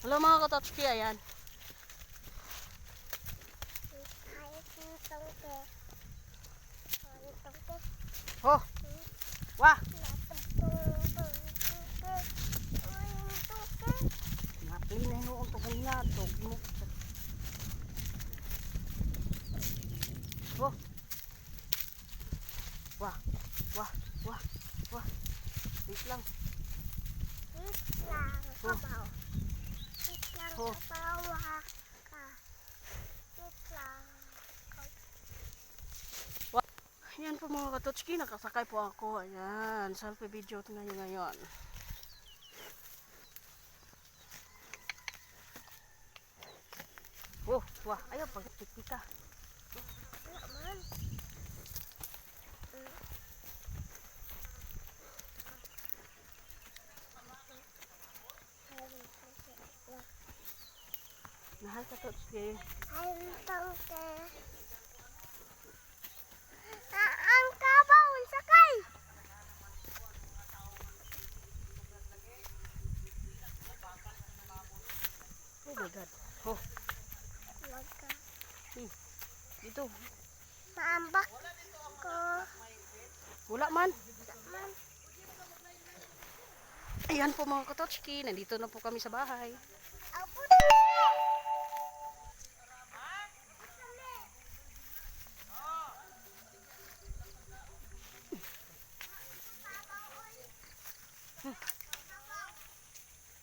Hello mga katotski, ayan. Oh, wah. Napili na yun untuk kanina. Oh, wah, wah, wah, wah. Wait lang. Oh. Ayan po mga katotski, nakasakay po ako. Ayan, selfie video tingnan nyo ngayon. Oh, wah, ayaw pagkikita. Mahal katotski. Ang kabaw, sakay! Oh my God. Oh, Wag ka. dito. Maambak ko. Wala man. Man. Ayan po mga katotski, nandito na po kami sa bahay. Apo.